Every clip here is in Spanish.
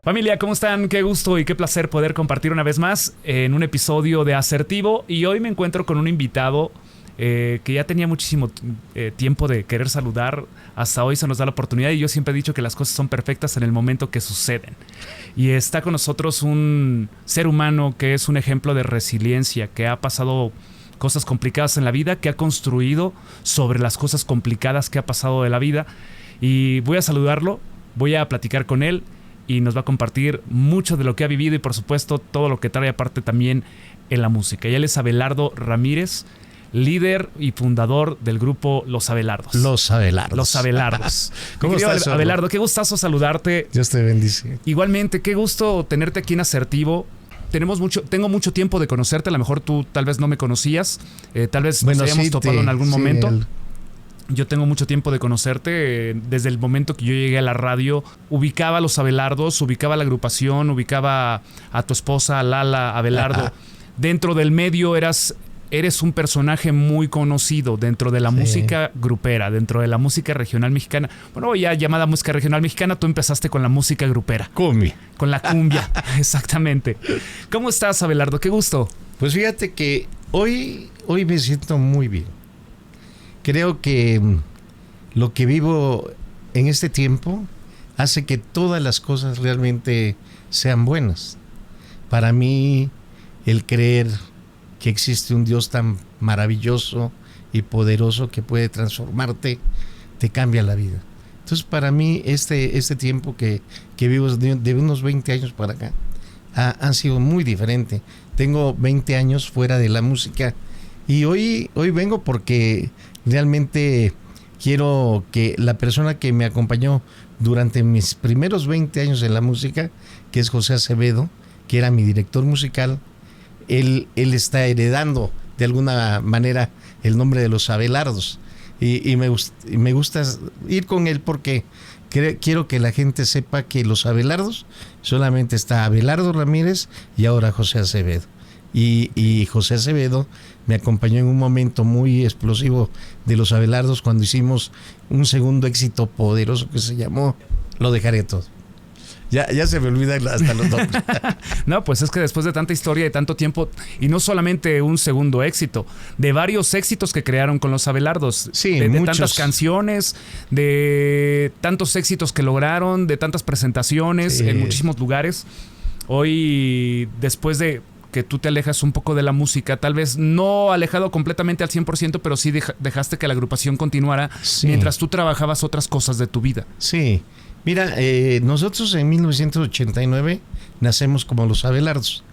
Familia, ¿cómo están? Qué gusto y qué placer poder compartir una vez más en un episodio de Asertivo. Y hoy me encuentro con un invitado que ya tenía muchísimo tiempo de querer saludar. Hasta hoy se nos da la oportunidad y yo siempre he dicho que las cosas son perfectas en el momento que suceden. Y está con nosotros un ser humano que es un ejemplo de resiliencia, que ha pasado cosas complicadas en la vida, que ha construido sobre las cosas complicadas que ha pasado de la vida. Y voy a saludarlo, voy a platicar con él y nos va a compartir mucho de lo que ha vivido y por supuesto todo lo que trae aparte también en la música. Y él es Abelardo Ramírez, líder y fundador del grupo Los Abelardos. Los Abelardos. Los Abelardos. ¿Cómo estás, Abelardo? Qué gustazo saludarte. Dios te bendice. Igualmente, qué gusto tenerte aquí en Asertivo. Tengo mucho tiempo de conocerte, a lo mejor tú tal vez no me conocías, tal vez nos hayamos topado en algún momento. Yo tengo mucho tiempo de conocerte, desde el momento que yo llegué a la radio, ubicaba a Los Abelardos, ubicaba la agrupación, ubicaba a tu esposa, Lala Abelardo. Dentro del medio eres un personaje muy conocido dentro de la música grupera, dentro de la música regional mexicana. Bueno, ya llamada música regional mexicana, tú empezaste con la música grupera. Cumbia. Con la cumbia, exactamente. ¿Cómo estás, Abelardo? Qué gusto. Pues fíjate que hoy me siento muy bien. Creo que lo que vivo en este tiempo hace que todas las cosas realmente sean buenas. Para mí, el creer que existe un Dios tan maravilloso y poderoso que puede transformarte, te cambia la vida. Entonces, para mí, este tiempo que vivo de unos 20 años para acá, han sido muy diferentes. Tengo 20 años fuera de la música y hoy vengo porque realmente quiero que la persona que me acompañó durante mis primeros 20 años en la música, que es José Acevedo, que era mi director musical, él está heredando de alguna manera el nombre de Los Abelardos. Y me gusta ir con él porque quiero que la gente sepa que Los Abelardos solamente está Abelardo Ramírez y ahora José Acevedo. Y José Acevedo me acompañó en un momento muy explosivo de Los Abelardos cuando hicimos un segundo éxito poderoso que se llamó Lo Dejaré Todo. Ya se me olvidan hasta los nombres. No, pues es que después de tanta historia y tanto tiempo, y no solamente un segundo éxito, de varios éxitos que crearon con Los Abelardos, sí, de tantas canciones, de tantos éxitos que lograron, de tantas presentaciones en muchísimos lugares. Hoy, después de que tú te alejas un poco de la música, tal vez no alejado completamente al 100%, pero sí dejaste que la agrupación continuara mientras tú trabajabas otras cosas de tu vida. Sí, mira, nosotros en 1989 nacemos como Los Abelardos.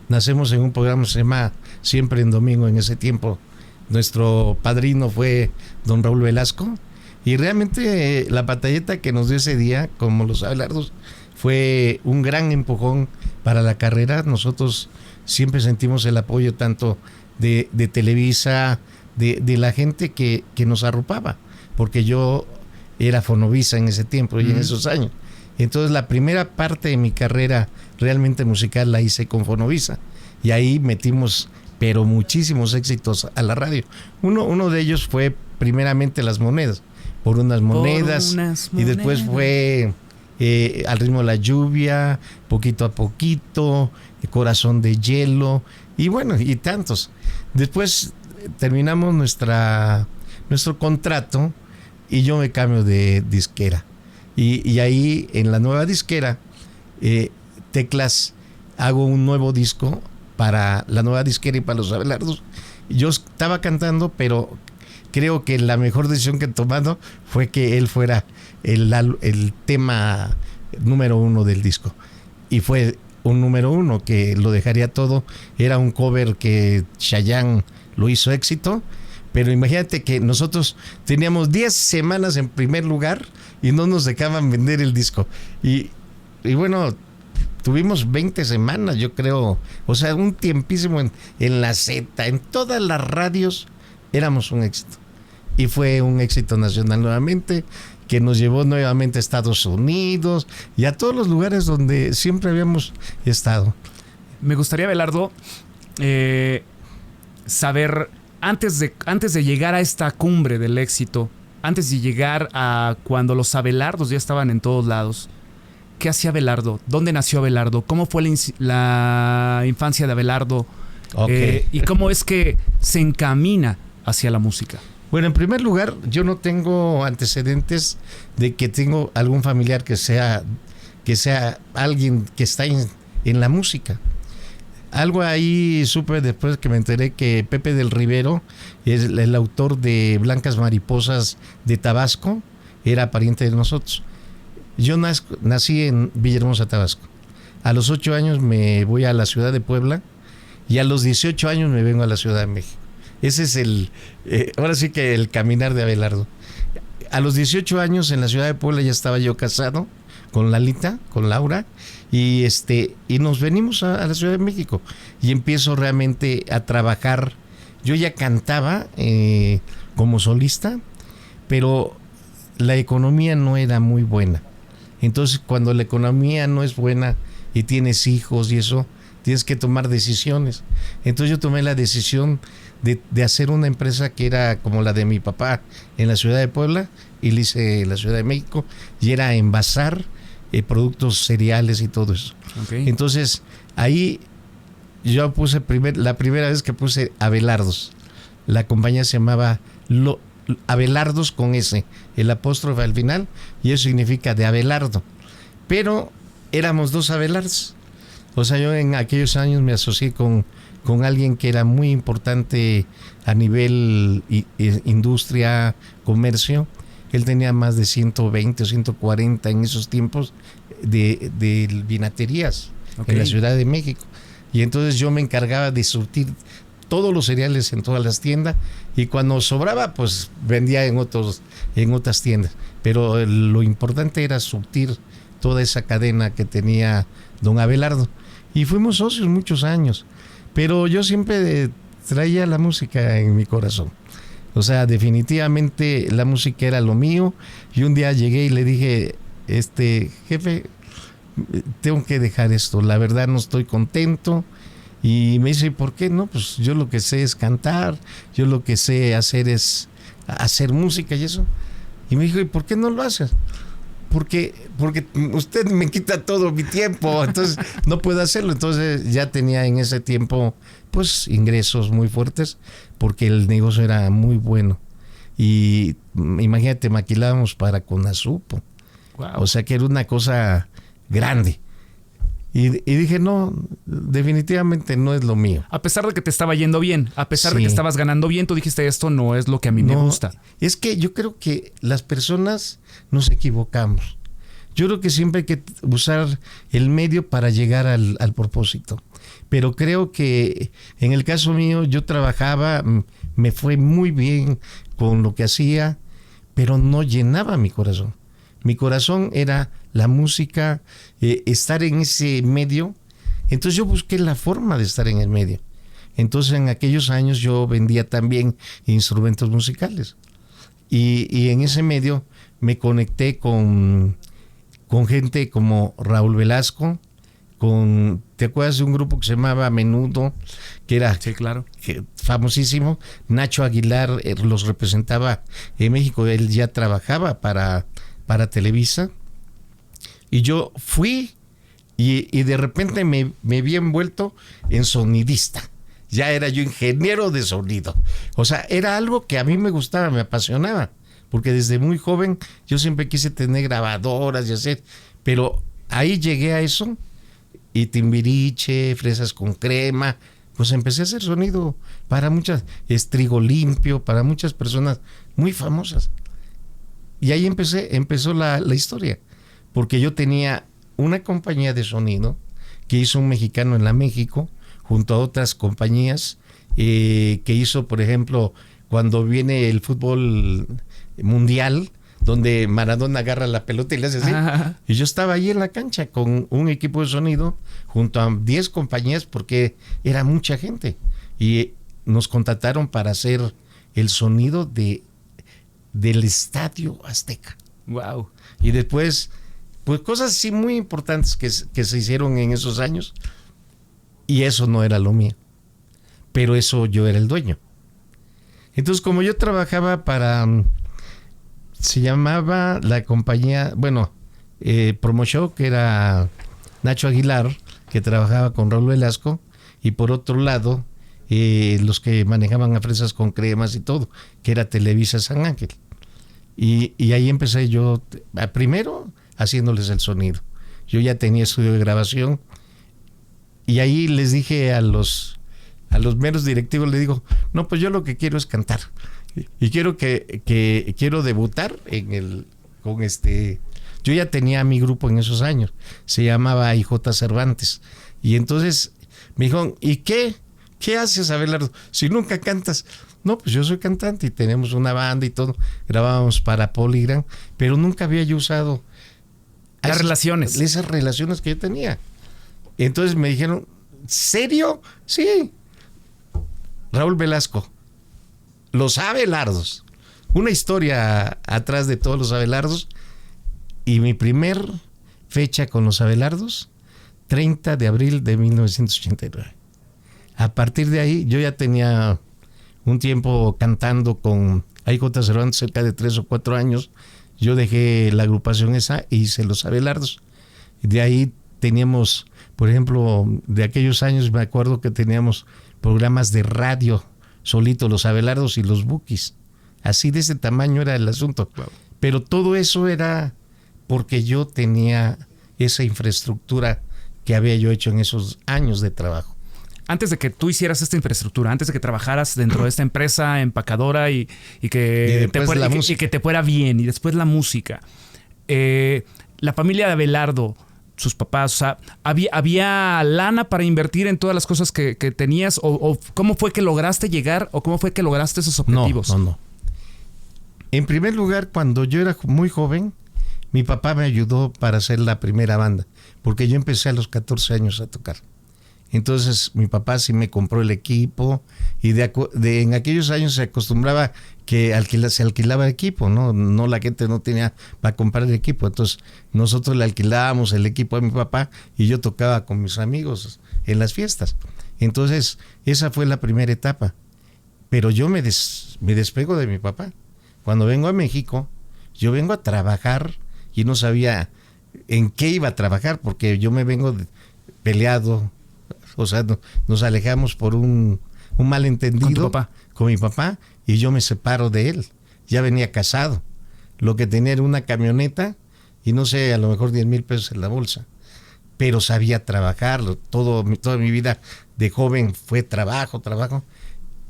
Nacemos en un programa que se llama Siempre en Domingo. En ese tiempo nuestro padrino fue don Raúl Velasco y realmente la batalleta que nos dio ese día como Los Abelardos fue un gran empujón para la carrera. Nosotros siempre sentimos el apoyo tanto de Televisa, de la gente que nos arropaba, porque yo era Fonovisa en ese tiempo y en esos años. Entonces la primera parte de mi carrera realmente musical la hice con Fonovisa y ahí metimos pero muchísimos éxitos a la radio. Uno de ellos fue primeramente Las Monedas, por unas monedas. Y después fue Al Ritmo de la Lluvia, Poquito a Poquito, Corazón de Hielo y bueno, y tantos. Después terminamos nuestro contrato y yo me cambio de disquera y ahí en la nueva disquera Teclas hago un nuevo disco para la nueva disquera y para Los Abelardos. Yo estaba cantando, pero creo que la mejor decisión que he tomado fue que él fuera el tema número 1 del disco y fue un número 1 que Lo Dejaría Todo. Era un cover que Chayanne lo hizo éxito, pero imagínate que nosotros teníamos 10 semanas en primer lugar y no nos dejaban vender el disco y bueno, tuvimos 20 semanas, yo creo, o sea, un tiempísimo en la Z, en todas las radios éramos un éxito y fue un éxito nacional nuevamente, que nos llevó nuevamente a Estados Unidos y a todos los lugares donde siempre habíamos estado. Me gustaría, Abelardo, saber, antes de llegar a esta cumbre del éxito, antes de llegar a cuando Los Abelardos ya estaban en todos lados, ¿qué hacía Abelardo? ¿Dónde nació Abelardo? ¿Cómo fue la infancia de Abelardo? Okay. ¿Y cómo es que se encamina hacia la música? Bueno, en primer lugar, yo no tengo antecedentes de que tengo algún familiar que sea alguien que está en la música. Algo ahí supe después que me enteré que Pepe del Rivero, es el autor de Blancas Mariposas de Tabasco, era pariente de nosotros. Yo nací en Villahermosa, Tabasco. A los 8 años me voy a la ciudad de Puebla y a los 18 años me vengo a la Ciudad de México. Ese es ahora sí que el caminar de Abelardo. A los 18 años en la ciudad de Puebla ya estaba yo casado con Lalita, con Laura, y nos venimos a la Ciudad de México y empiezo realmente a trabajar. Yo ya cantaba como solista, pero la economía no era muy buena. Entonces, cuando la economía no es buena y tienes hijos y eso, tienes que tomar decisiones. Entonces yo tomé la decisión de hacer una empresa que era como la de mi papá en la ciudad de Puebla, y la hice en la Ciudad de México, y era envasar productos cereales y todo eso. Okay. Entonces ahí yo puse la primera vez que puse Abelardos. La compañía se llamaba Abelardos con S, el apóstrofe al final, y eso significa de Abelardo. Pero éramos 2 Abelardos. O sea, yo en aquellos años me asocié con alguien que era muy importante a nivel industria, comercio. Él tenía más de 120 o 140 en esos tiempos de vinaterías en la Ciudad de México. Y entonces yo me encargaba de surtir todos los cereales en todas las tiendas, y cuando sobraba, pues vendía en otras tiendas. Pero lo importante era surtir toda esa cadena que tenía don Abelardo. Y fuimos socios muchos años. Pero yo siempre traía la música en mi corazón. O sea, definitivamente la música era lo mío. Y un día llegué y le dije, jefe, tengo que dejar esto. La verdad no estoy contento. Y me dice, ¿por qué no? Pues yo lo que sé es cantar. Yo lo que sé hacer es hacer música y eso. Y me dijo, ¿y por qué no lo haces? Porque usted me quita todo mi tiempo, entonces no puedo hacerlo. Entonces ya tenía en ese tiempo pues ingresos muy fuertes, porque el negocio era muy bueno. Y imagínate, maquilábamos para Conasupo. Wow. O sea que era una cosa grande. Y dije, no, definitivamente no es lo mío. A pesar de que te estaba yendo bien, a pesar de que estabas ganando bien, tú dijiste, esto no es lo que a mí me gusta. Es que yo creo que las personas nos equivocamos. Yo creo que siempre hay que usar el medio para llegar al propósito. Pero creo que en el caso mío, yo trabajaba, me fue muy bien con lo que hacía, pero no llenaba mi corazón. Mi corazón era la música, estar en ese medio. Entonces yo busqué la forma de estar en el medio. Entonces en aquellos años yo vendía también instrumentos musicales. Y en ese medio me conecté con gente como Raúl Velasco, ¿te acuerdas de un grupo que se llamaba Menudo? Que era claro, famosísimo. Nacho Aguilar los representaba en México. Él ya trabajaba para Televisa. Y yo fui y de repente me vi envuelto en sonidista. Ya era yo ingeniero de sonido. O sea, era algo que a mí me gustaba, me apasionaba. Porque desde muy joven yo siempre quise tener grabadoras y hacer. Pero ahí llegué a eso. Y Timbiriche, Fresas con Crema. Pues empecé a hacer sonido para muchas. Trigo Limpio, para muchas personas muy famosas. Y ahí empezó la historia. Porque yo tenía una compañía de sonido que hizo un mexicano en la México, junto a otras compañías, que hizo, por ejemplo, cuando viene el fútbol mundial, donde Maradona agarra la pelota y le hace así. Ajá. Y yo estaba ahí en la cancha con un equipo de sonido, junto a 10 compañías, porque era mucha gente. Y nos contrataron para hacer el sonido del Estadio Azteca. Wow. Y después, pues cosas así muy importantes que se hicieron en esos años. Y eso no era lo mío. Pero eso yo era el dueño. Entonces, como yo trabajaba se llamaba la compañía, bueno, Promo Show, que era Nacho Aguilar, que trabajaba con Raúl Velasco, y por otro lado, los que manejaban a Fresas con Cremas y todo, que era Televisa San Ángel. Y ahí empecé yo, primero haciéndoles el sonido. Yo ya tenía estudio de grabación, y ahí les dije a los meros directivos, les digo, no, pues yo lo que quiero es cantar. Y quiero debutar con yo ya tenía mi grupo en esos años, se llamaba IJ Cervantes. Y entonces me dijeron, ¿y qué haces, Abelardo, si nunca cantas? No, pues yo soy cantante y tenemos una banda y todo, grabábamos para Polygram, pero nunca había yo usado esas relaciones que yo tenía. Entonces me dijeron, ¿serio? Sí. Raúl Velasco, los Abelardos, una historia atrás de todos los Abelardos, y mi primer fecha con los Abelardos, 30 de abril de 1989. A partir de ahí yo ya tenía un tiempo cantando con IJ Cervantes, cerca de 3 o 4 años. Yo dejé la agrupación esa y hice los Abelardos. De ahí teníamos, por ejemplo, de aquellos años me acuerdo que teníamos programas de radio, solito los Abelardos y los Bukis. Así de ese tamaño era el asunto. Wow. Pero todo eso era porque yo tenía esa infraestructura que había yo hecho en esos años de trabajo. Antes de que tú hicieras esta infraestructura, antes de que trabajaras dentro de esta empresa empacadora y que te fuera bien, y después la música, la familia de Abelardo, sus papás, o sea, ¿había lana para invertir en todas las cosas que tenías? ¿O cómo fue que lograste llegar? ¿O cómo fue que lograste esos objetivos? No. En primer lugar, cuando yo era muy joven, mi papá me ayudó para hacer la primera banda, porque yo empecé a los 14 años a tocar. Entonces mi papá sí me compró el equipo, y en aquellos años se acostumbraba que se alquilaba el equipo, no la gente no tenía para comprar el equipo. Entonces nosotros le alquilábamos el equipo a mi papá y yo tocaba con mis amigos en las fiestas. Entonces esa fue la primera etapa. Pero yo me despego de mi papá. Cuando vengo a México, yo vengo a trabajar y no sabía en qué iba a trabajar, porque yo me vengo peleado. O sea, nos alejamos por un malentendido con mi papá, y yo me separo de él. Ya venía casado. Lo que tenía era una camioneta y no sé, a lo mejor 10,000 pesos en la bolsa. Pero sabía trabajar. Toda mi vida de joven fue trabajo.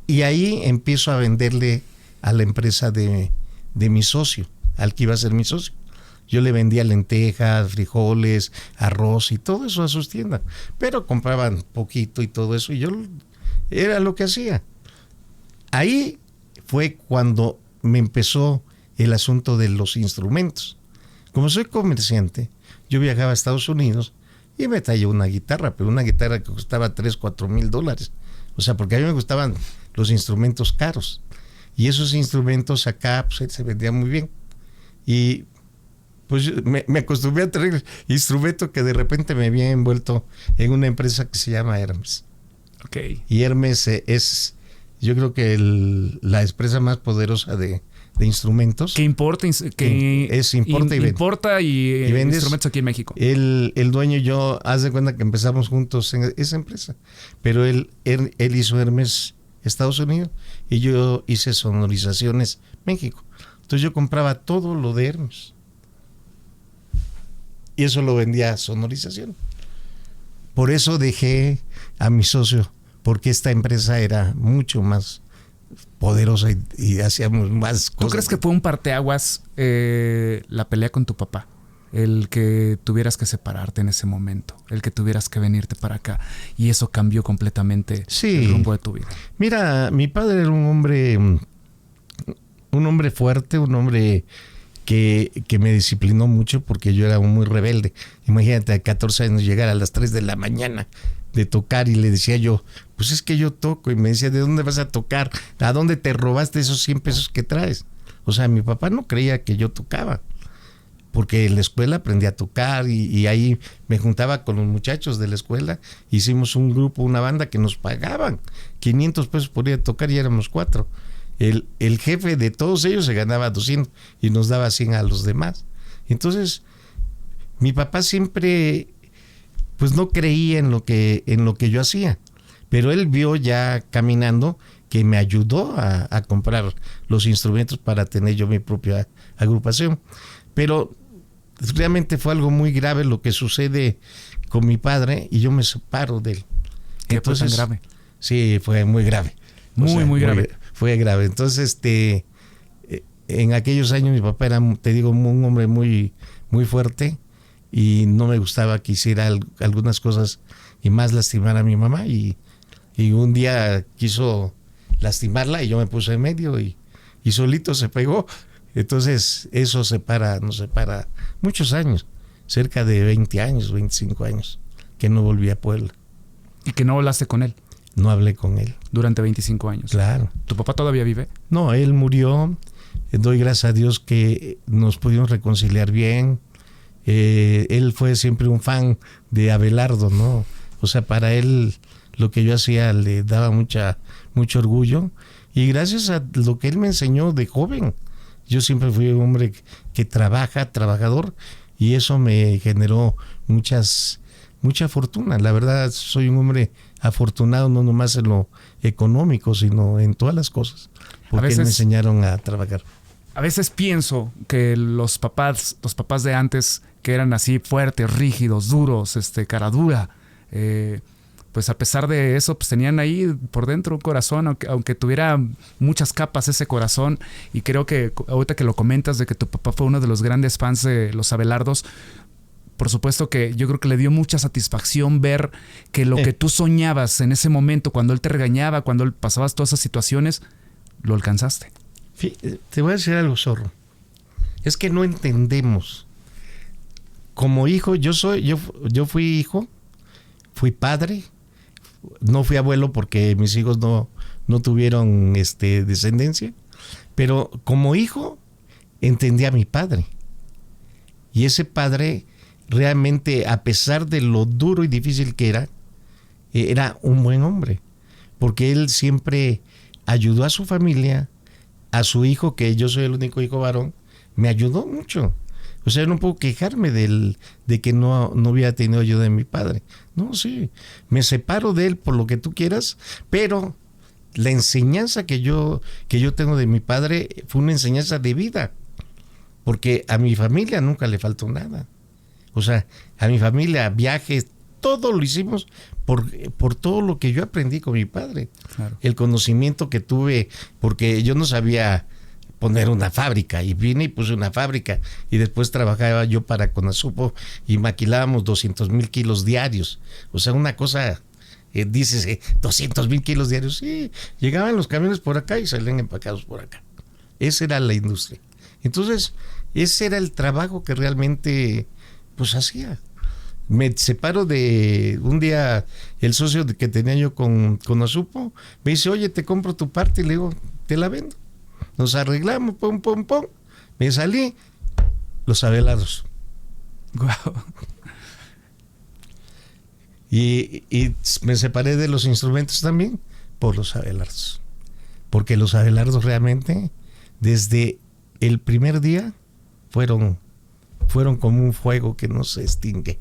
Y ahí empiezo a venderle a la empresa de mi socio, al que iba a ser mi socio. Yo le vendía lentejas, frijoles, arroz y todo eso a sus tiendas. Pero compraban poquito y todo eso, y yo era lo que hacía. Ahí fue cuando me empezó el asunto de los instrumentos. Como soy comerciante, yo viajaba a Estados Unidos y me traía una guitarra, pero una guitarra que costaba $3,000-4,000. O sea, porque a mí me gustaban los instrumentos caros. Y esos instrumentos acá pues, se vendían muy bien. Y pues me acostumbré a traer instrumento que de repente me había envuelto en una empresa que se llama Hermes. Okay. Y Hermes es, yo creo que la empresa más poderosa de instrumentos. Que importa y vende instrumentos aquí en México. El dueño y yo, haz de cuenta que empezamos juntos en esa empresa. Pero él hizo Hermes Estados Unidos y yo hice Sonorizaciones México. Entonces yo compraba todo lo de Hermes. Y eso lo vendía a Sonorización. Por eso dejé a mi socio, porque esta empresa era mucho más poderosa y hacíamos más cosas. ¿Tú crees que fue un parteaguas la pelea con tu papá? El que tuvieras que separarte en ese momento, el que tuvieras que venirte para acá, y eso cambió completamente el rumbo de tu vida. Mira, mi padre era un hombre fuerte, un hombre que me disciplinó mucho, porque yo era muy rebelde. Imagínate, a 14 años llegar a las 3 de la mañana de tocar, y le decía yo, pues es que yo toco, y me decía, ¿de dónde vas a tocar? ¿A dónde te robaste esos 100 pesos que traes? O sea, mi papá no creía que yo tocaba, porque en la escuela aprendí a tocar, y ahí me juntaba con los muchachos de la escuela, hicimos un grupo, una banda que nos pagaban 500 pesos por ir a tocar, y éramos 4. El jefe de todos ellos se ganaba 200 y nos daba 100 a los demás. Entonces, mi papá siempre pues no creía en lo que yo hacía, pero él vio ya caminando que me ayudó a comprar los instrumentos para tener yo mi propia agrupación. Pero realmente fue algo muy grave lo que sucede con mi padre y yo me separo de él. ¿Qué fue tan grave? Sí, fue muy grave. Muy grave. Fue grave. Entonces, en aquellos años mi papá era, te digo, un hombre muy, muy fuerte y no me gustaba que hiciera algunas cosas y más lastimar a mi mamá y un día quiso lastimarla y yo me puse en medio y solito se pegó. Entonces eso nos separa muchos años, cerca de 20 años, 25 años, que no volví a Puebla. ¿Y que no hablaste con él? No hablé con él. Durante 25 años. Claro. ¿Tu papá todavía vive? No, él murió. Doy gracias a Dios que nos pudimos reconciliar bien. Él fue siempre un fan de Abelardo, ¿no? O sea, para él lo que yo hacía le daba mucho orgullo. Y gracias a lo que él me enseñó de joven, yo siempre fui un hombre que trabajador, y eso me generó mucha fortuna. La verdad, soy un hombre afortunado, no nomás en lo económico, sino en todas las cosas, porque me enseñaron a trabajar. A veces pienso que los papás de antes, que eran así fuertes, rígidos, duros, cara dura, pues a pesar de eso, pues tenían ahí por dentro un corazón, aunque tuviera muchas capas ese corazón. Y creo que ahorita que lo comentas de que tu papá fue uno de los grandes fans de los Abelardos, por supuesto que yo creo que le dio mucha satisfacción ver que lo que tú soñabas en ese momento, cuando él te regañaba, cuando él pasabas todas esas situaciones, lo alcanzaste. Te voy a decir algo, zorro. Es que no entendemos. Como hijo, yo fui hijo, fui padre, no fui abuelo porque mis hijos no tuvieron descendencia, pero como hijo entendí a mi padre. Y ese padre realmente, a pesar de lo duro y difícil que era un buen hombre, porque él siempre ayudó a su familia, a su hijo, que yo soy el único hijo varón, me ayudó mucho. O sea, no puedo quejarme de que no hubiera tenido ayuda de mi padre. No, sí, me separo de él por lo que tú quieras, pero la enseñanza que yo tengo de mi padre fue una enseñanza de vida, porque a mi familia nunca le faltó nada. O sea, a mi familia, viajes, todo lo hicimos por todo lo que yo aprendí con mi padre. Claro. El conocimiento que tuve, porque yo no sabía poner una fábrica, y vine y puse una fábrica, y después trabajaba yo para Conasupo y maquilábamos 200,000 kilos diarios. O sea, una cosa, dices, 200,000 kilos diarios, sí, llegaban los camiones por acá y salían empacados por acá. Esa era la industria. Entonces, ese era el trabajo que realmente pues hacía. Me separo de un día, el socio que tenía yo con Azupo me dice, oye, te compro tu parte, y le digo, te la vendo. Nos arreglamos, pum. Me salí, los Abelardos. Wow. Y me separé de los instrumentos también por los Abelardos. Porque los Abelardos realmente, desde el primer día, fueron como un fuego que no se extingue.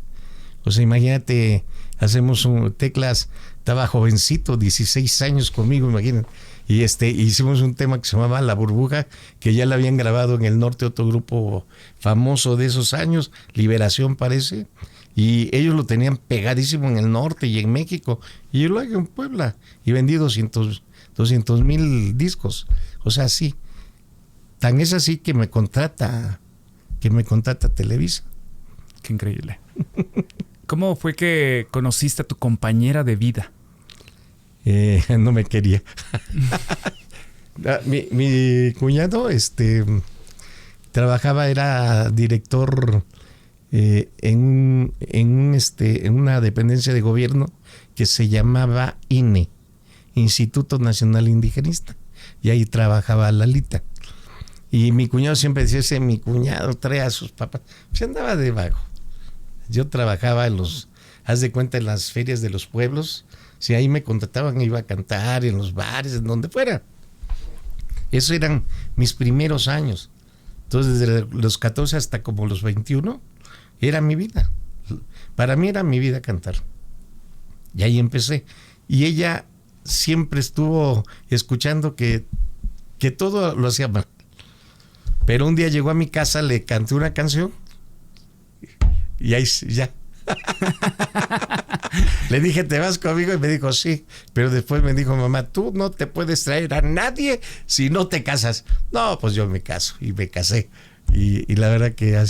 O sea, imagínate, hacemos teclas, estaba jovencito, 16 años conmigo, imagínate. Y hicimos un tema que se llamaba La Burbuja, que ya la habían grabado en el norte otro grupo famoso de esos años, Liberación parece, y ellos lo tenían pegadísimo en el norte y en México, y yo lo hago en Puebla, y vendí 200,000 discos. O sea, sí, tan es así que me contrata Televisa. Qué increíble. ¿Cómo fue que conociste a tu compañera de vida? No me quería. mi cuñado trabajaba, era director en una dependencia de gobierno que se llamaba INE, Instituto Nacional Indigenista, y ahí trabajaba Lalita. Y mi cuñado siempre decía, mi cuñado trae a sus papás. Se andaba de vago. Yo trabajaba haz de cuenta, en las ferias de los pueblos. Si ahí me contrataban, iba a cantar en los bares, en donde fuera. Esos eran mis primeros años. Entonces, desde los 14 hasta como los 21, era mi vida. Para mí era mi vida cantar. Y ahí empecé. Y ella siempre estuvo escuchando que todo lo hacía mal. Pero un día llegó a mi casa, le canté una canción y ahí ya. Le dije, ¿te vas conmigo? Y me dijo, sí. Pero después me dijo, mamá, tú no te puedes traer a nadie si no te casas. No, pues yo me caso. Y me casé. Y la verdad que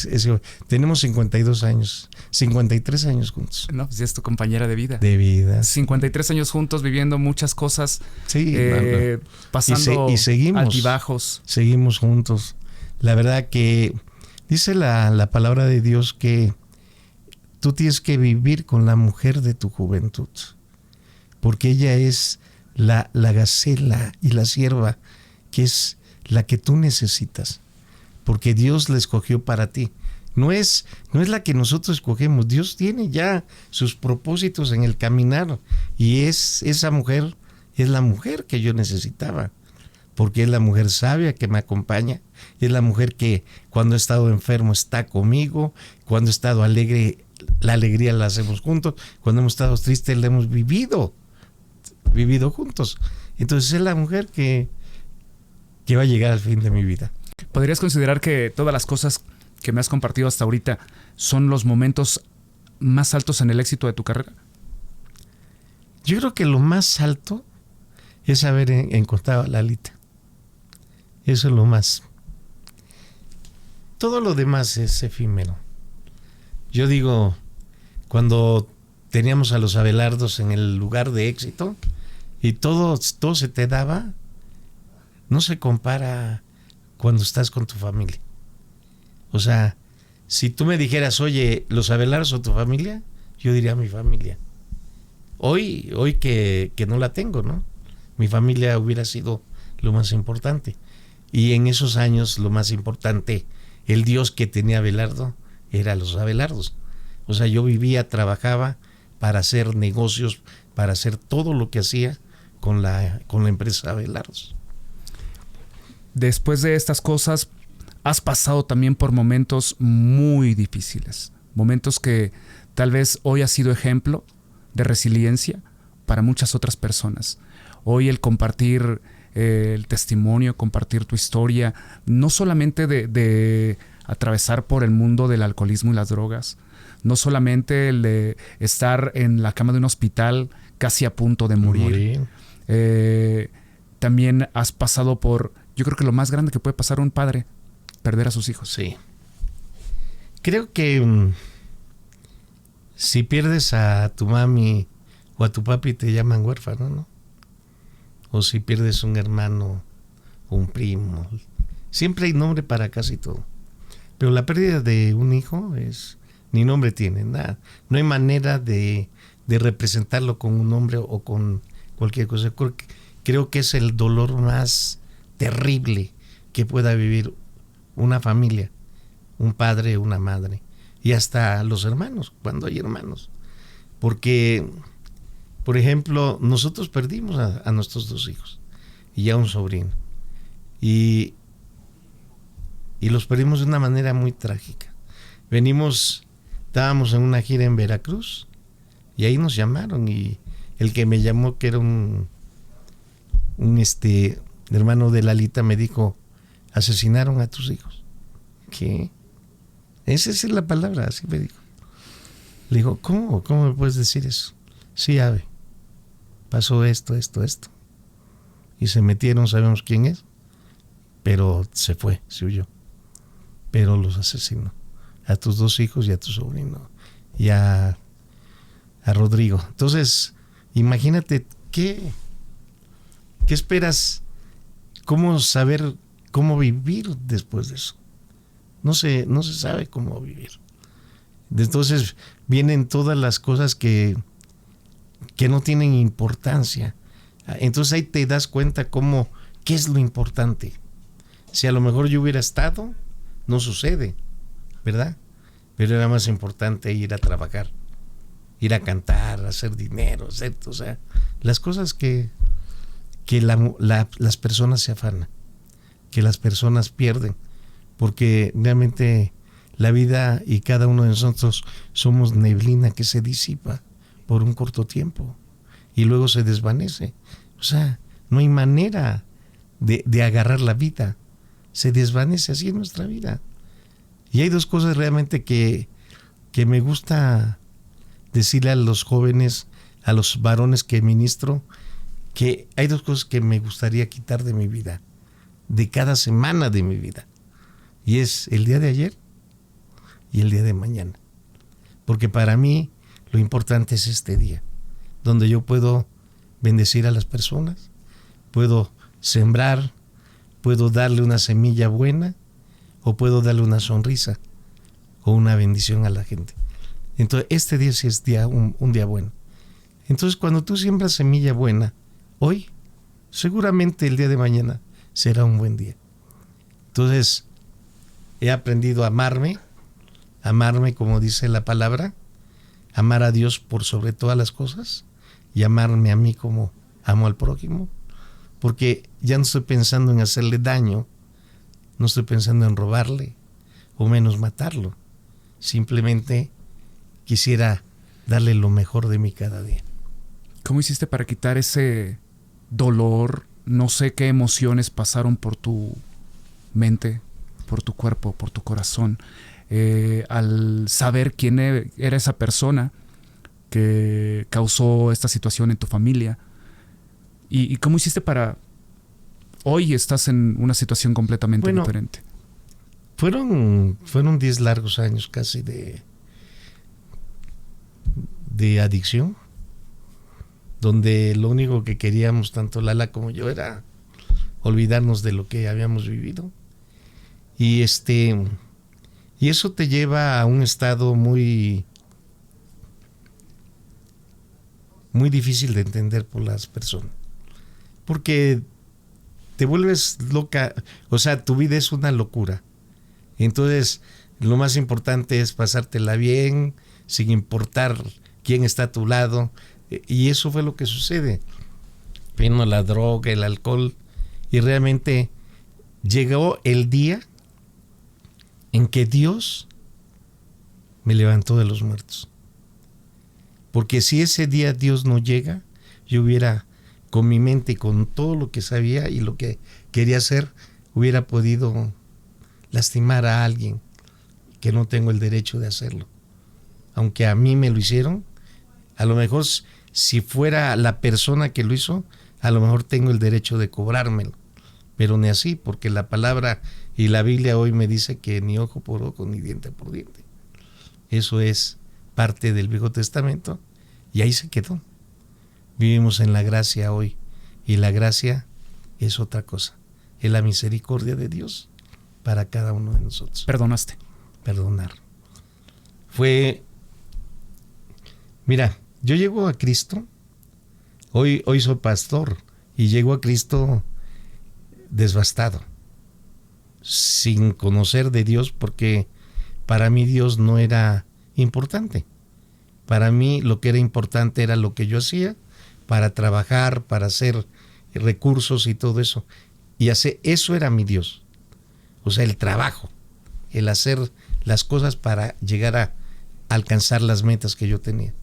tenemos 52 años, 53 años juntos. No, pues ya es tu compañera de vida. De vida. 53 años juntos, viviendo muchas cosas. Sí, pasando y seguimos, altibajos. Seguimos juntos. La verdad que dice la palabra de Dios que tú tienes que vivir con la mujer de tu juventud, porque ella es la gacela y la sierva, que es la que tú necesitas, porque Dios la escogió para ti. No es la que nosotros escogemos. Dios tiene ya sus propósitos en el caminar, y esa mujer es la mujer que yo necesitaba, porque es la mujer sabia que me acompaña, es la mujer que cuando he estado enfermo está conmigo, cuando he estado alegre, la alegría la hacemos juntos, cuando hemos estado tristes la hemos vivido juntos. Entonces es la mujer que va a llegar al fin de mi vida. ¿Podrías considerar que todas las cosas que me has compartido hasta ahorita son los momentos más altos en el éxito de tu carrera? Yo creo que lo más alto es haber encontrado a Lalita. Eso es lo más. Todo lo demás es efímero. Yo digo, cuando teníamos a los Abelardos en el lugar de éxito y todo se te daba, no se compara cuando estás con tu familia. O sea, si tú me dijeras, oye, los Abelardos o tu familia, yo diría mi familia. Hoy que no la tengo, ¿no? Mi familia hubiera sido lo más importante. Y en esos años lo más importante, el Dios que tenía Abelardo, era los Abelardos. O sea, yo vivía, trabajaba para hacer negocios, para hacer todo lo que hacía con la empresa Abelardos. Después de estas cosas, has pasado también por momentos muy difíciles. Momentos que tal vez hoy ha sido ejemplo de resiliencia para muchas otras personas. Hoy el compartir el testimonio, compartir tu historia, no solamente de atravesar por el mundo del alcoholismo y las drogas, no solamente el de estar en la cama de un hospital casi a punto de morir. También has pasado por, yo creo que lo más grande que puede pasar a un padre, perder a sus hijos. Sí. Creo que si pierdes a tu mami o a tu papi te llaman huérfano, ¿no? O si pierdes un hermano o un primo. Siempre hay nombre para casi todo. Pero la pérdida de un hijo ni nombre tiene, nada. No hay manera de representarlo con un nombre o con cualquier cosa. Creo que es el dolor más terrible que pueda vivir una familia, un padre, una madre, y hasta los hermanos, cuando hay hermanos. Porque, por ejemplo, nosotros perdimos a nuestros 2 hijos y a un sobrino. Y los perdimos de una manera muy trágica. Estábamos en una gira en Veracruz y ahí nos llamaron, y el que me llamó, que era un hermano de Lalita, me dijo, asesinaron a tus hijos. ¿Qué? Esa es la palabra, así me dijo. Le digo, ¿cómo me puedes decir eso? Sí, Ave, pasó esto. Y se metieron, sabemos quién es, pero se huyó. Pero los asesinó. A tus 2 hijos y a tu sobrino. Y a Rodrigo. Entonces, imagínate ¿qué esperas? ¿Cómo saber cómo vivir después de eso? No se sabe cómo vivir. Entonces vienen todas las cosas que no tienen importancia. Entonces ahí te das cuenta qué es lo importante. Si a lo mejor yo hubiera estado, no sucede, ¿verdad? Pero era más importante ir a trabajar, ir a cantar, hacer dinero, ¿cierto? O sea, las cosas que las personas se afanan, que las personas pierden, porque realmente la vida y cada uno de nosotros somos neblina que se disipa por un corto tiempo y luego se desvanece. O sea, no hay manera de agarrar la vida. Se desvanece, así en nuestra vida. Y hay dos cosas realmente que me gusta decirle a los jóvenes, a los varones que ministro, que hay dos cosas que me gustaría quitar de mi vida, de cada semana de mi vida. Y es el día de ayer y el día de mañana. Porque para mí lo importante es este día, donde yo puedo bendecir a las personas, puedo sembrar, puedo darle una semilla buena o puedo darle una sonrisa o una bendición a la gente. Entonces este día sí es un día bueno. Entonces cuando tú siembras semilla buena hoy, seguramente el día de mañana será un buen día. Entonces he aprendido a amarme como dice la palabra, amar a Dios por sobre todas las cosas y amarme a mí como amo al prójimo, porque ya no estoy pensando en hacerle daño, no estoy pensando en robarle o menos matarlo, simplemente quisiera darle lo mejor de mí cada día. ¿Cómo hiciste para quitar ese dolor? No sé qué emociones pasaron por tu mente, por tu cuerpo, por tu corazón, al saber quién era esa persona que causó esta situación en tu familia. ¿Y cómo hiciste para... Hoy estás en una situación completamente diferente? Fueron 10 largos años casi de adicción, donde lo único que queríamos, tanto Lala como yo, era olvidarnos de lo que habíamos vivido. Y eso te lleva a un estado muy difícil de entender por las personas, porque te vuelves loca, o sea, tu vida es una locura. Entonces, lo más importante es pasártela bien, sin importar quién está a tu lado, y eso fue lo que sucede. Vino la droga, el alcohol, y realmente llegó el día en que Dios me levantó de los muertos. Porque si ese día Dios no llega, yo hubiera, con mi mente y con todo lo que sabía y lo que quería hacer, hubiera podido lastimar a alguien que no tengo el derecho de hacerlo. Aunque a mí me lo hicieron, a lo mejor si fuera la persona que lo hizo, a lo mejor tengo el derecho de cobrármelo. Pero ni así, porque la palabra y la Biblia hoy me dice que ni ojo por ojo, ni diente por diente. Eso es parte del Viejo Testamento y ahí se quedó. Vivimos en la gracia hoy y la gracia es otra cosa. Es la misericordia de Dios para cada uno de nosotros. ¿Perdonaste? Perdonar. Mira, yo llego a Cristo, hoy soy pastor y llego a Cristo desbastado, sin conocer de Dios, porque para mí Dios no era importante. Para mí lo que era importante era lo que yo hacía para trabajar, para hacer recursos y todo eso. Y eso era mi Dios. O sea, el trabajo, el hacer las cosas para llegar a alcanzar las metas que yo tenía.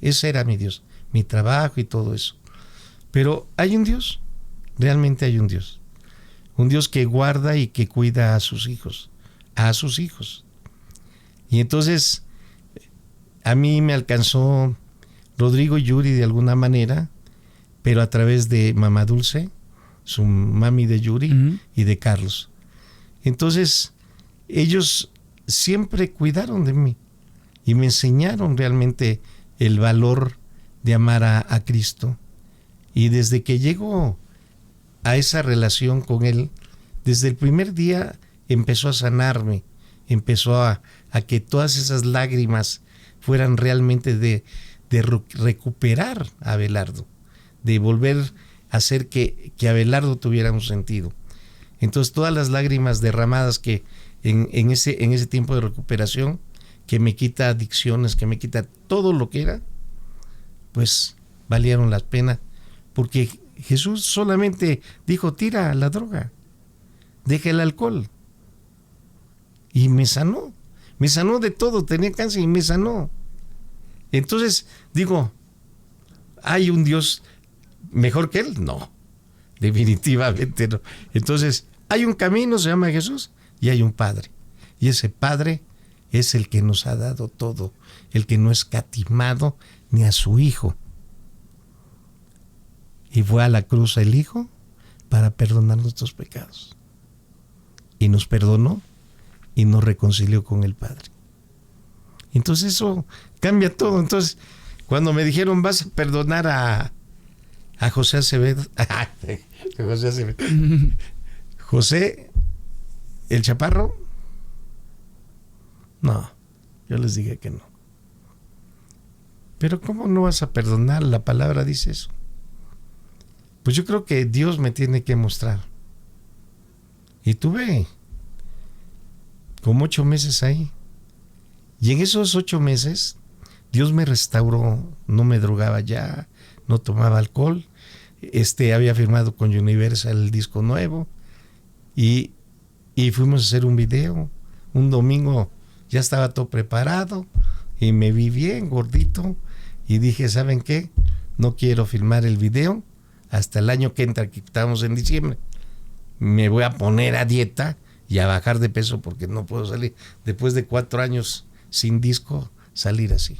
Ese era mi Dios, mi trabajo y todo eso. Pero hay un Dios, realmente hay un Dios. Un Dios que guarda y que cuida a sus hijos. Y entonces a mí me alcanzó Rodrigo y Yuri de alguna manera, pero a través de Mamá Dulce, su mami de Yuri, y de Carlos. Entonces ellos siempre cuidaron de mí y me enseñaron realmente el valor de amar a Cristo. Y desde que llego a esa relación con Él, desde el primer día empezó a sanarme, empezó a que todas esas lágrimas fueran realmente de recuperar a Abelardo, de volver a hacer que Abelardo tuviera un sentido. Entonces todas las lágrimas derramadas que en ese tiempo de recuperación, que me quita adicciones, que me quita todo lo que era, pues valieron la pena, porque Jesús solamente dijo: tira la droga, deja el alcohol, y me sanó. Me sanó de todo, tenía cáncer y me sanó. Entonces, digo, ¿hay un Dios mejor que Él? No, definitivamente no. Entonces, hay un camino, se llama Jesús, y hay un Padre. Y ese Padre es el que nos ha dado todo, el que no ha escatimado ni a su Hijo. Y fue a la cruz el Hijo para perdonar nuestros pecados. Y nos perdonó y nos reconcilió con el Padre. Entonces eso cambia todo. Entonces, cuando me dijeron, vas a perdonar a José Acevedo, José Acevedo, José el Chaparro, no, yo les dije que no. Pero ¿cómo no vas a perdonar? La palabra dice eso. Pues yo creo que Dios me tiene que mostrar. Y tuve como 8 meses ahí. Y en esos 8 meses, Dios me restauró. No me drogaba ya, no tomaba alcohol. Había firmado con Universal el disco nuevo. Y fuimos a hacer un video. Un domingo ya estaba todo preparado. Y me vi bien, gordito. Y dije, ¿saben qué? No quiero filmar el video hasta el año que entra, que estamos en diciembre. Me voy a poner a dieta y a bajar de peso porque no puedo salir. Después de 4 años sin disco, salir así.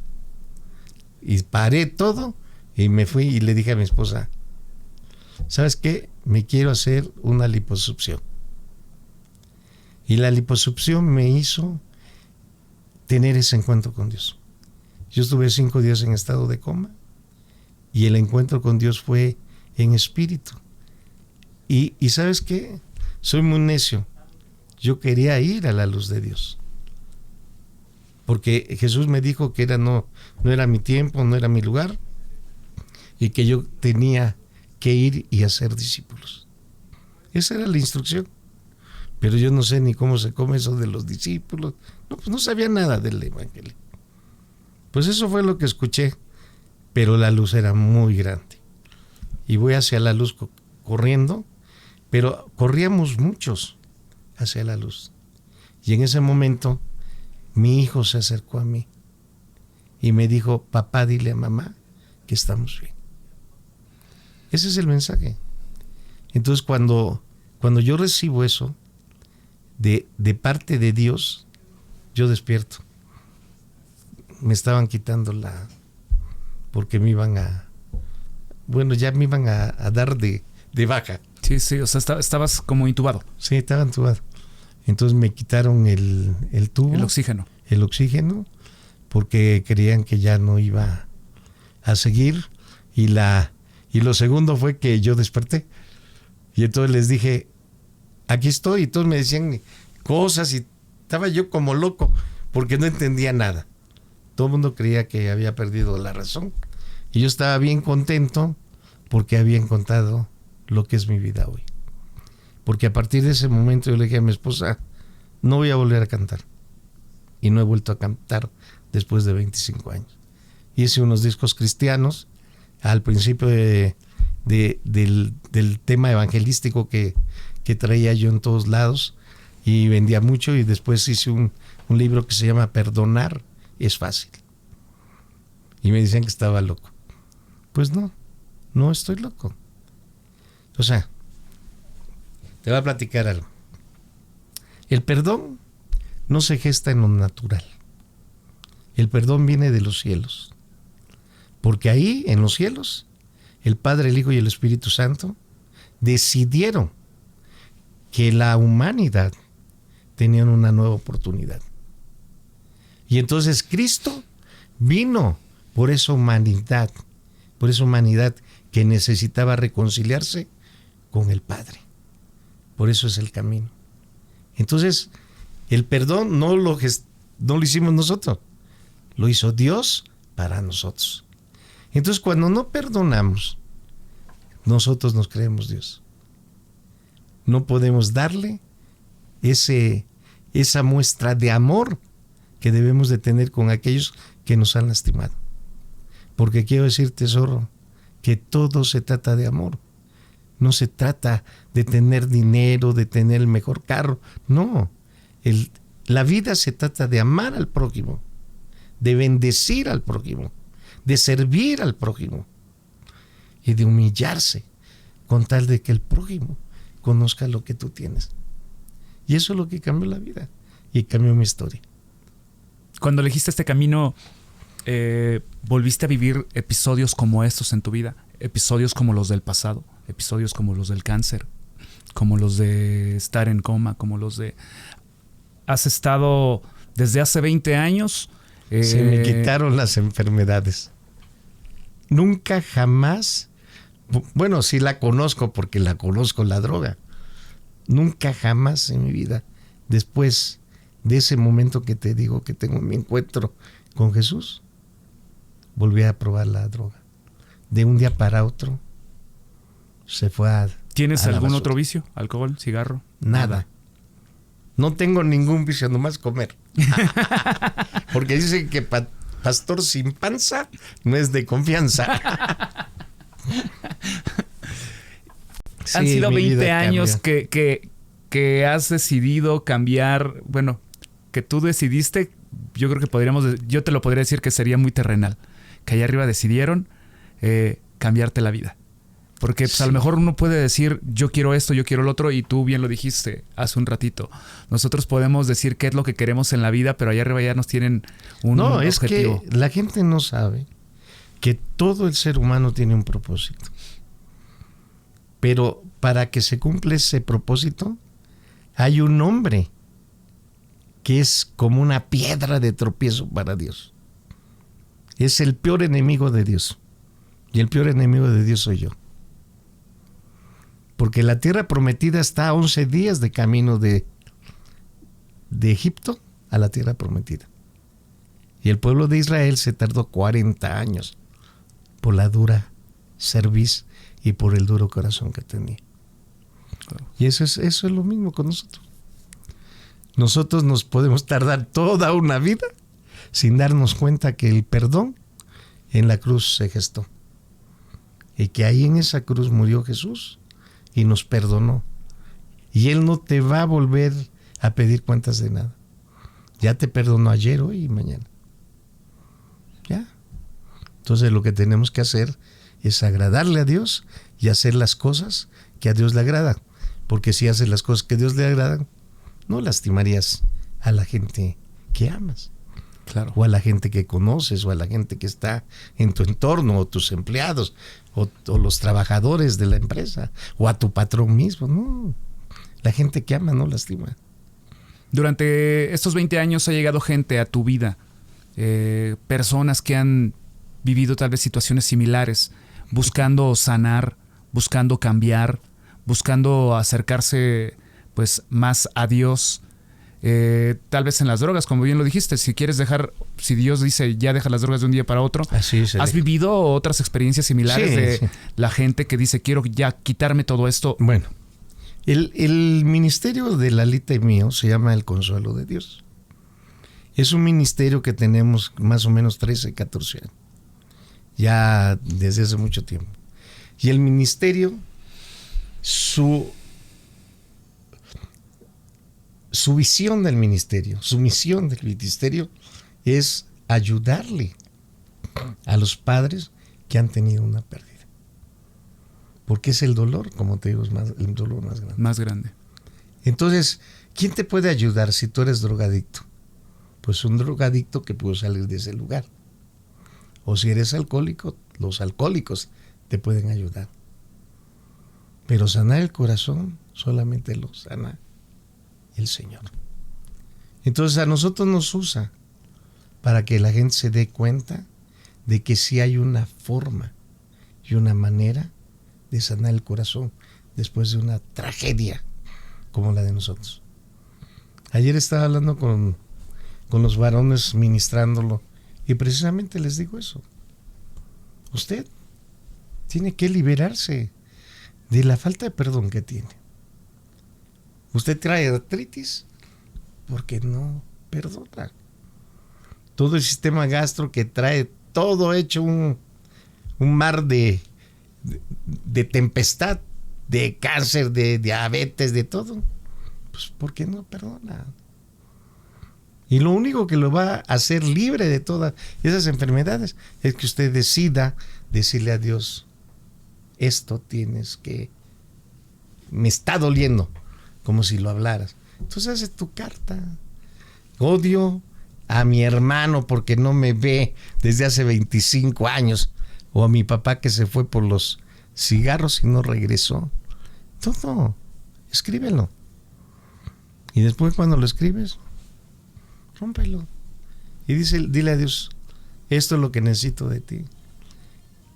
Y paré todo y me fui y le dije a mi esposa, ¿sabes qué? Me quiero hacer una liposucción. Y la liposucción me hizo tener ese encuentro con Dios. Yo estuve 5 días en estado de coma y el encuentro con Dios fue en espíritu. Y ¿sabes qué? Soy muy necio. Yo quería ir a la luz de Dios. Porque Jesús me dijo que no era mi tiempo, no era mi lugar, y que yo tenía que ir y hacer discípulos. Esa era la instrucción. Pero yo no sé ni cómo se come eso de los discípulos. No, pues no sabía nada del evangelio. Pues eso fue lo que escuché. Pero la luz era muy grande. Y voy hacia la luz corriendo, pero corríamos muchos hacia la luz. Y en ese momento mi hijo se acercó a mí y me dijo, papá, dile a mamá que estamos bien. Ese es el mensaje. Entonces cuando yo recibo eso de parte de Dios, yo despierto. Me estaban quitando porque me iban ya me iban a dar de baja. Sí, o sea, estabas como intubado. Sí, estaba intubado. Entonces me quitaron el tubo. El oxígeno. El oxígeno, porque creían que ya no iba a seguir. Y lo segundo fue que yo desperté. Y entonces les dije, aquí estoy. Y todos me decían cosas y estaba yo como loco, porque no entendía nada. Todo el mundo creía que había perdido la razón. Y yo estaba bien contento porque había encontrado lo que es mi vida hoy. Porque a partir de ese momento yo le dije a mi esposa, no voy a volver a cantar. Y no he vuelto a cantar después de 25 años. Hice unos discos cristianos al principio del tema evangelístico que traía yo en todos lados y vendía mucho, y después hice un libro que se llama Perdonar es fácil. Y me decían que estaba loco. Pues no estoy loco. O sea, te voy a platicar algo. El perdón no se gesta en lo natural. El perdón viene de los cielos. Porque ahí, en los cielos, el Padre, el Hijo y el Espíritu Santo decidieron que la humanidad tenía una nueva oportunidad. Y entonces Cristo vino por esa humanidad que necesitaba reconciliarse con el Padre. Por eso es el camino. Entonces, el perdón no lo hicimos nosotros, lo hizo Dios para nosotros. Entonces, cuando no perdonamos, nosotros nos creemos Dios. No podemos darle esa muestra de amor que debemos de tener con aquellos que nos han lastimado. Porque quiero decirte, zorro, que todo se trata de amor. No se trata de tener dinero, de tener el mejor carro. No, La vida se trata de amar al prójimo, de bendecir al prójimo, de servir al prójimo y de humillarse con tal de que el prójimo conozca lo que tú tienes. Y eso es lo que cambió la vida y cambió mi historia. Cuando elegiste este camino, ¿volviste a vivir episodios como estos en tu vida? Episodios como los del pasado, episodios como los del cáncer, como los de estar en coma, como los de... Has estado desde hace 20 años... Se me quitaron las enfermedades. Nunca jamás... Bueno, sí la conozco porque la conozco, la droga. Nunca jamás en mi vida, después de ese momento que te digo que tengo mi encuentro con Jesús, volví a probar la droga. De un día para otro se fue a... ¿Tienes a la algún basura. otro vicio? ¿Alcohol? ¿Cigarro? Nada. No tengo ningún vicio, nomás comer. Porque dicen que pastor sin panza no es de confianza. Han Sí, sido mi 20 vida años cambió. que has decidido cambiar, bueno, que tú decidiste, yo creo que yo te lo podría decir que sería muy terrenal, que allá arriba decidieron cambiarte la vida. Porque pues, a lo mejor uno puede decir, yo quiero esto, yo quiero lo otro, y tú bien lo dijiste hace un ratito. Nosotros podemos decir qué es lo que queremos en la vida, pero allá arriba ya nos tienen un objetivo. No, es que la gente no sabe que todo el ser humano tiene un propósito. Pero para que se cumpla ese propósito, hay un hombre que es como una piedra de tropiezo para Dios. Es el peor enemigo de Dios. Y el peor enemigo de Dios soy yo. Porque la tierra prometida está a 11 días de camino de Egipto a la tierra prometida. Y el pueblo de Israel se tardó 40 años por la dura cerviz y por el duro corazón que tenía. Y eso es lo mismo con nosotros. Nosotros nos podemos tardar toda una vida sin darnos cuenta que el perdón en la cruz se gestó. Y que ahí en esa cruz murió Jesús y nos perdonó. Y Él no te va a volver a pedir cuentas de nada. Ya te perdonó ayer, hoy y mañana. Ya. Entonces lo que tenemos que hacer es agradarle a Dios y hacer las cosas que a Dios le agradan. Porque si haces las cosas que a Dios le agradan, no lastimarías a la gente que amas. Claro. O a la gente que conoces, o a la gente que está en tu entorno, o tus empleados, o los trabajadores de la empresa, o a tu patrón mismo. No, la gente que ama no lastima. Durante estos 20 años ha llegado gente a tu vida, personas que han vivido tal vez situaciones similares, buscando sanar, buscando cambiar, buscando acercarse pues más a Dios. Tal vez en las drogas, como bien lo dijiste, si quieres dejar, si Dios dice ya deja las drogas de un día para otro, ¿has vivido otras experiencias similares de la gente que dice quiero ya quitarme todo esto? Bueno, el ministerio de Lalita y mío se llama El Consuelo de Dios. Es un ministerio que tenemos más o menos 13, 14 años, ya desde hace mucho tiempo. Y el ministerio, su visión del ministerio, su misión del ministerio es ayudarle a los padres que han tenido una pérdida. Porque es el dolor, como te digo, es el dolor más grande. Más grande. Entonces, ¿quién te puede ayudar si tú eres drogadicto? Pues un drogadicto que pudo salir de ese lugar. O si eres alcohólico, los alcohólicos te pueden ayudar. Pero sanar el corazón solamente lo sana el Señor. Entonces a nosotros nos usa para que la gente se dé cuenta de que sí hay una forma y una manera de sanar el corazón después de una tragedia como la de nosotros. Ayer estaba hablando con los varones ministrándolo y precisamente les digo eso. Usted tiene que liberarse de la falta de perdón que tiene. Usted trae artritis porque no perdona. Todo el sistema gastro que trae todo hecho un mar de tempestad, de cáncer, de diabetes, de todo. Pues porque no perdona. Y lo único que lo va a hacer libre de todas esas enfermedades es que usted decida decirle a Dios, esto tienes que, me está doliendo, como si lo hablaras. Entonces haces tu carta. Odio a mi hermano porque no me ve desde hace 25 años, o a mi papá que se fue por los cigarros y no regresó. Todo, escríbelo. Y después cuando lo escribes, rómpelo. Y dile a Dios, esto es lo que necesito de ti.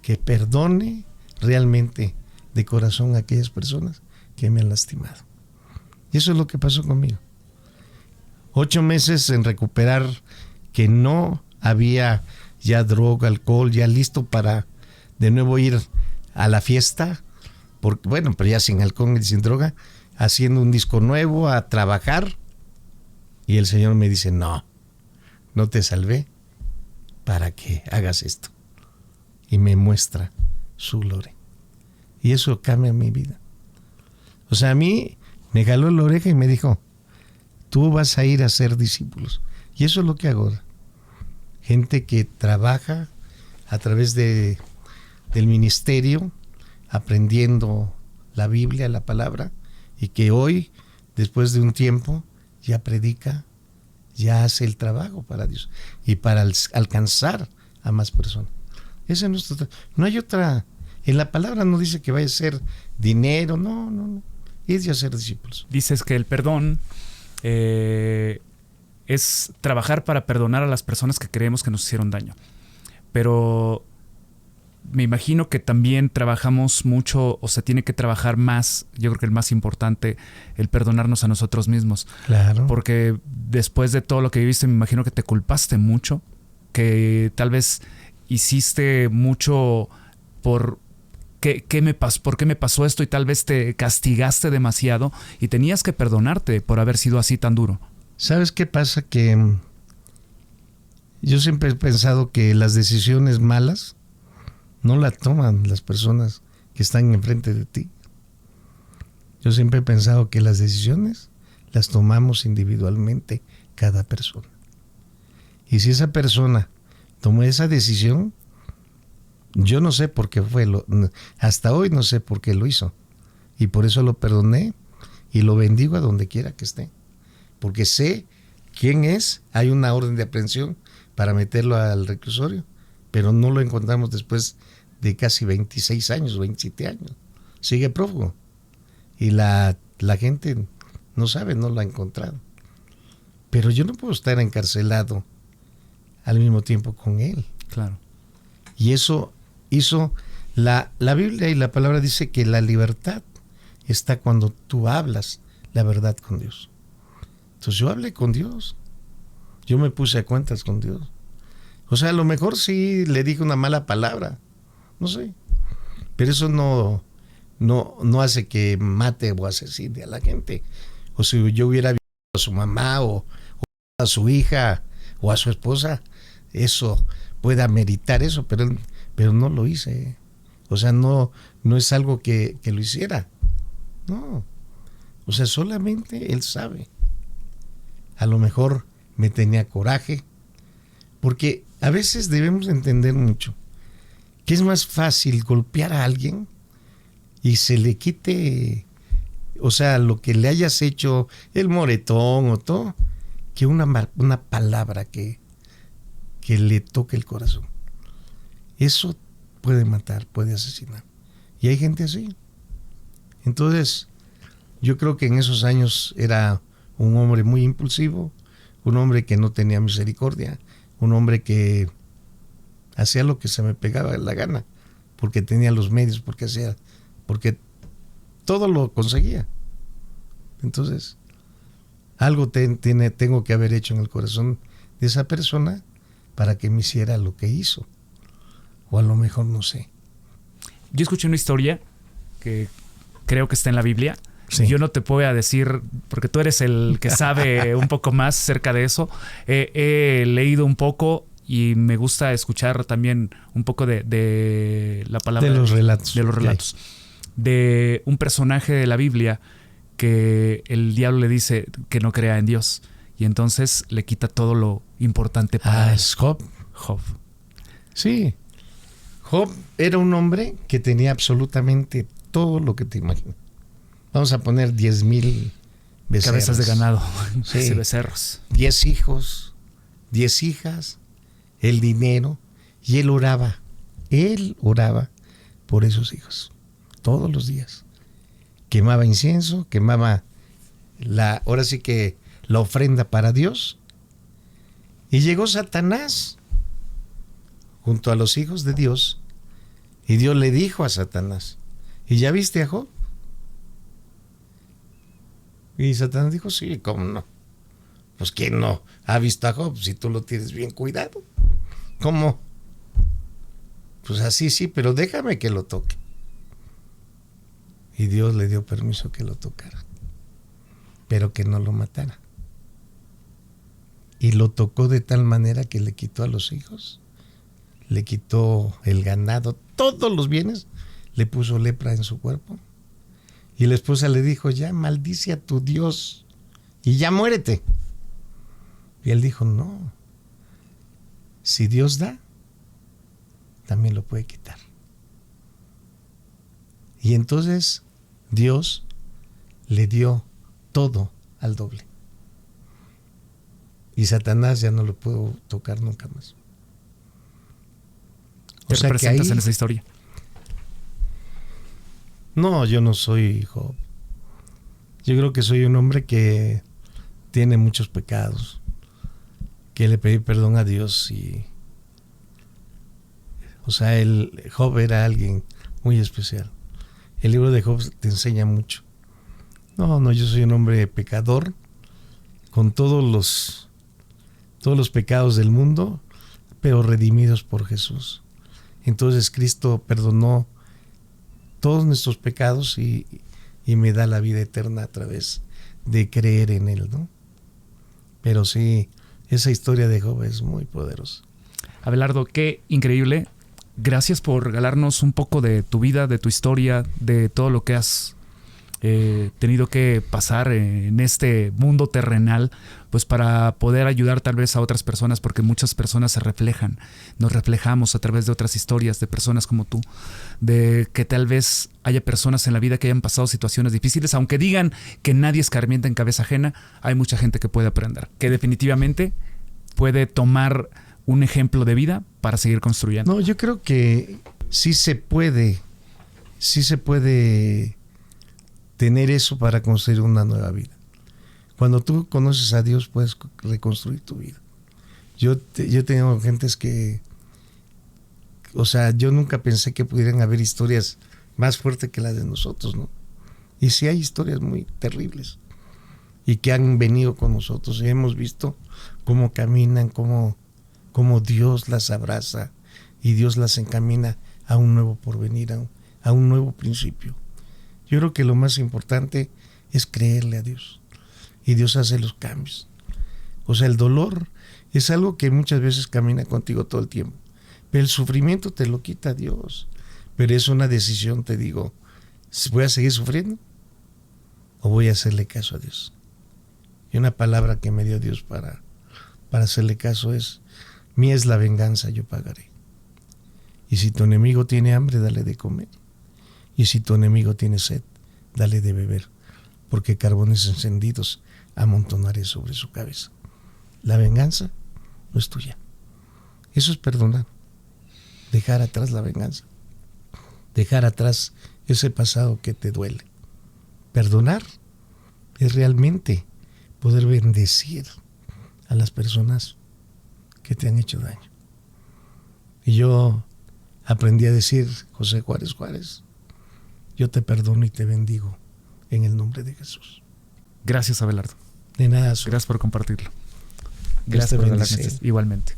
Que perdone realmente de corazón a aquellas personas que me han lastimado. Y eso es lo que pasó conmigo. 8 meses en recuperar, que no había ya droga, alcohol, ya listo para de nuevo ir a la fiesta, porque, bueno, pero ya sin alcohol y sin droga, haciendo un disco nuevo, a trabajar. Y el Señor me dice, no te salvé para que hagas esto. Y me muestra su gloria. Y eso cambia mi vida. O sea, a mí me jaló la oreja y me dijo, tú vas a ir a ser discípulos. Y eso es lo que hago ahora. Gente que trabaja a través del ministerio, aprendiendo la Biblia, la palabra, y que hoy, después de un tiempo, ya predica, ya hace el trabajo para Dios y para alcanzar a más personas. Ese es nuestro. No hay otra. En la palabra no dice que vaya a ser dinero, no. Es ya ser discípulos. Dices que el perdón es trabajar para perdonar a las personas que creemos que nos hicieron daño. Pero me imagino que también trabajamos mucho, o se tiene que trabajar más, yo creo que el más importante, el perdonarnos a nosotros mismos. Claro. Porque después de todo lo que viviste, me imagino que te culpaste mucho, que tal vez hiciste mucho por ¿por qué me pasó esto? Y tal vez te castigaste demasiado y tenías que perdonarte por haber sido así tan duro. ¿Sabes qué pasa? Que yo siempre he pensado que las decisiones malas no las toman las personas que están enfrente de ti. Yo siempre he pensado que las decisiones las tomamos individualmente cada persona. Y si esa persona tomó esa decisión, yo no sé por qué hasta hoy no sé por qué lo hizo. Y por eso lo perdoné y lo bendigo a donde quiera que esté. Porque sé quién es, hay una orden de aprehensión para meterlo al reclusorio, pero no lo encontramos después de casi 26 años, 27 años. Sigue prófugo. Y la gente no sabe, no lo ha encontrado. Pero yo no puedo estar encarcelado al mismo tiempo con él. Claro. Y eso hizo la Biblia, y la palabra dice que la libertad está cuando tú hablas la verdad con Dios. Entonces yo hablé con Dios. Yo me puse a cuentas con Dios. O sea, a lo mejor sí le dije una mala palabra. No sé. Pero eso no hace que mate o asesine a la gente. O si yo hubiera visto a su mamá o a su hija o a su esposa, eso pueda meritar eso, pero no lo hice. O sea, no es algo que lo hiciera. No. O sea, solamente él sabe. A lo mejor me tenía coraje, porque a veces debemos entender mucho que es más fácil golpear a alguien y se le quite, o sea, lo que le hayas hecho, el moretón o todo, que una palabra que le toque el corazón. Eso puede matar, puede asesinar. Y hay gente así. Entonces, yo creo que en esos años era un hombre muy impulsivo, un hombre que no tenía misericordia, un hombre que hacía lo que se me pegaba la gana, porque tenía los medios, porque todo lo conseguía. Entonces, algo tengo que haber hecho en el corazón de esa persona para que me hiciera lo que hizo. O a lo mejor no sé. Yo escuché una historia que creo que está en la Biblia. Sí. Yo no te voy a decir, porque tú eres el que sabe un poco más acerca de eso. He leído un poco y me gusta escuchar también un poco de la palabra. De los relatos. De los relatos. Okay. De un personaje de la Biblia que el diablo le dice que no crea en Dios. y entonces le quita todo lo importante para él. Es Job. Job. Sí. Job era un hombre que tenía absolutamente todo lo que te imaginas. Vamos a poner 10,000 becerros. Cabezas de ganado. Sí. Sí, becerros. 10 hijos, 10 hijas, el dinero. Y él oraba por esos hijos. Todos los días. Quemaba incienso, quemaba ahora sí que la ofrenda para Dios. Y llegó Satanás junto a los hijos de Dios. Y Dios le dijo a Satanás, ¿y ya viste a Job? Y Satanás dijo, sí, ¿cómo no? Pues ¿quién no ha visto a Job si tú lo tienes bien cuidado? ¿Cómo? Pues así sí, pero déjame que lo toque. Y Dios le dio permiso que lo tocara, pero que no lo matara. Y lo tocó de tal manera que le quitó a los hijos, le quitó el ganado, todos los bienes, le puso lepra en su cuerpo. Y la esposa le dijo, ya maldice a tu Dios y ya muérete. Y él dijo, no, si Dios da, también lo puede quitar. Y entonces Dios le dio todo al doble. Y Satanás ya no lo pudo tocar nunca más. ¿Te representas en esa historia? No, yo no soy Job. Yo creo que soy un hombre que tiene muchos pecados, que le pedí perdón a Dios y... O sea, el Job era alguien muy especial. El libro de Job te enseña mucho. No, yo soy un hombre pecador, con todos los pecados del mundo, pero redimidos por Jesús. Entonces Cristo perdonó todos nuestros pecados y me da la vida eterna a través de creer en Él, ¿no? Pero sí, esa historia de Job es muy poderosa. Abelardo, qué increíble. Gracias por regalarnos un poco de tu vida, de tu historia, de todo lo que has tenido que pasar en este mundo terrenal, pues para poder ayudar tal vez a otras personas, porque muchas personas se reflejan, nos reflejamos a través de otras historias de personas como tú, de que tal vez haya personas en la vida que hayan pasado situaciones difíciles, aunque digan que nadie escarmienta en cabeza ajena, hay mucha gente que puede aprender, que definitivamente puede tomar un ejemplo de vida para seguir construyendo. No, yo creo que sí se puede tener eso para construir una nueva vida. Cuando tú conoces a Dios puedes reconstruir tu vida. Yo tengo gentes que, o sea, yo nunca pensé que pudieran haber historias más fuertes que las de nosotros, ¿no? Y sí hay historias muy terribles y que han venido con nosotros y hemos visto cómo caminan, cómo Dios las abraza y Dios las encamina a un nuevo porvenir, a un nuevo principio. Yo creo que lo más importante es creerle a Dios y Dios hace los cambios. O sea, el dolor es algo que muchas veces camina contigo todo el tiempo, pero el sufrimiento te lo quita Dios. Pero es una decisión, te digo, ¿voy a seguir sufriendo o voy a hacerle caso a Dios? Y una palabra que me dio Dios para hacerle caso es: mía es la venganza, yo pagaré. Y si tu enemigo tiene hambre, dale de comer. Y si tu enemigo tiene sed, dale de beber, porque carbones encendidos amontonaré sobre su cabeza. La venganza no es tuya. Eso es perdonar. Dejar atrás la venganza. Dejar atrás ese pasado que te duele. Perdonar es realmente poder bendecir a las personas que te han hecho daño. Y yo aprendí a decir, José Juárez Juárez, yo te perdono y te bendigo en el nombre de Jesús. Gracias, Abelardo. De nada. Gracias por compartirlo. Gracias por Igualmente.